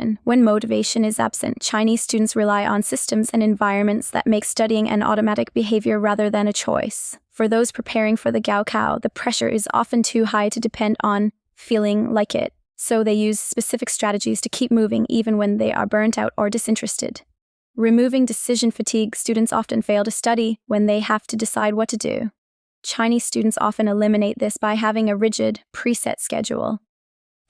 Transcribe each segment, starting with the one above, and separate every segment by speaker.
Speaker 1: motivation. When motivation is absent, Chinese students rely on systems and environments that make studying an automatic behavior rather than a choice. For those preparing for the gaokao, the pressure is often too high to depend on feeling like it, so they use specific strategies to keep moving even when they are burnt out or disinterested. Removing decision fatigue, students often fail to study when they have to decide what to do. Chinese students often eliminate this by having a rigid, preset schedule.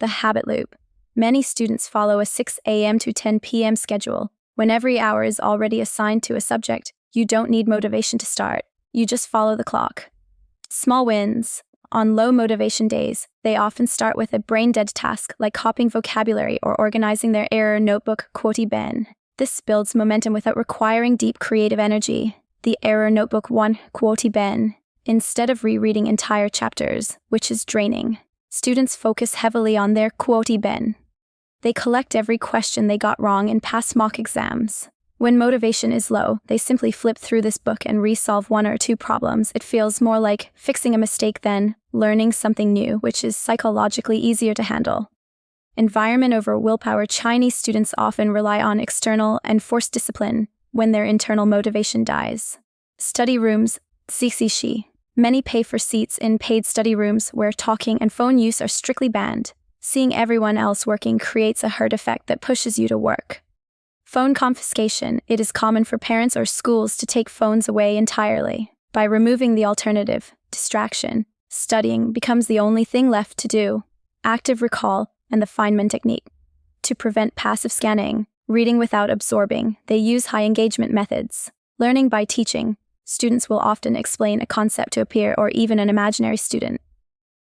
Speaker 1: The habit loop. Many students follow a 6 a.m. to 10 p.m. schedule. When every hour is already assigned to a subject, you don't need motivation to start. You just follow the clock. Small wins. On low motivation days, they often start with a brain-dead task like copying vocabulary or organizing their error notebook quotey ben. This builds momentum without requiring deep creative energy. The error notebook 1 quotey ben. Instead of rereading entire chapters, which is draining, students focus heavily on their quotey ben. They collect every question they got wrong in past mock exams. When motivation is low, they simply flip through this book and resolve 1 or 2 problems. It feels more like fixing a mistake than learning something new, which is psychologically easier to handle. Environment over willpower. Chinese students often rely on external and forced discipline when their internal motivation dies. Study rooms, CCC. Many pay for seats in paid study rooms where talking and phone use are strictly banned. Seeing everyone else working creates a herd effect that pushes you to work. Phone confiscation. It is common for parents or schools to take phones away entirely. By removing the alternative, distraction, studying becomes the only thing left to do. Active recall and the Feynman technique. To prevent passive scanning, reading without absorbing, they use high engagement methods. Learning by teaching. Students will often explain a concept to a peer or even an imaginary student.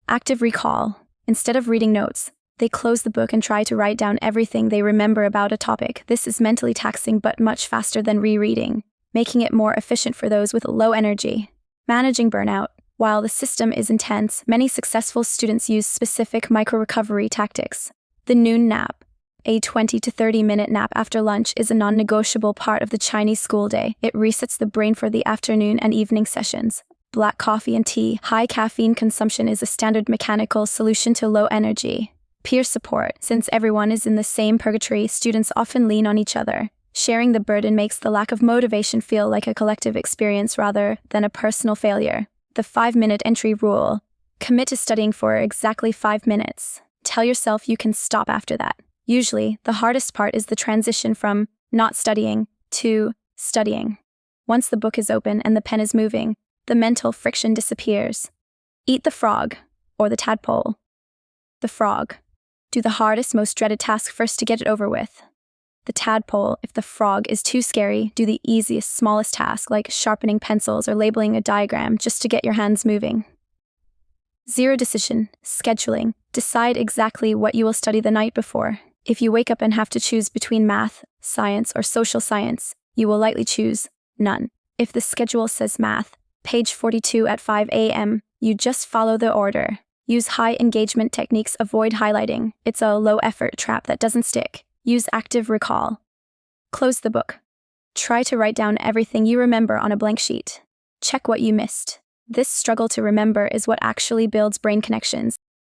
Speaker 1: Active recall. Instead of reading notes, they close the book and try to write down everything they remember about a topic. This is mentally taxing but much faster than rereading, making it more efficient for those with low energy. Managing burnout. While the system is intense, many successful students use specific micro-recovery tactics. The noon nap. A 20 to 30-minute nap after lunch is a non-negotiable part of the Chinese school day. It resets the brain for the afternoon and evening sessions. Black coffee and tea. High caffeine consumption is a standard mechanical solution to low energy. Peer support. Since everyone is in the same purgatory, students often lean on each other. Sharing the burden makes the lack of motivation feel like a collective experience rather than a personal failure. The 5-minute entry rule. Commit to studying for exactly 5 minutes. Tell yourself you can stop after that. Usually, the hardest part is the transition from not studying to studying. Once the book is open and the pen is moving, the mental friction disappears. Eat the frog, or the tadpole. The frog. Do the hardest, most dreaded task first to get it over with. The tadpole. If the frog is too scary, do the easiest, smallest task like sharpening pencils or labeling a diagram just to get your hands moving. Zero decision. Scheduling. Decide exactly what you will study the night before. If you wake up and have to choose between math, science, or social science, you will likely choose none. If the schedule says math, page 42 at 5 a.m., you just follow the order. Use high engagement techniques. Avoid highlighting. It's a low-effort trap that doesn't stick. Use active recall. Close the book. Try to write down everything you remember on a blank sheet. Check what you missed. This struggle to remember is what actually builds brain connections.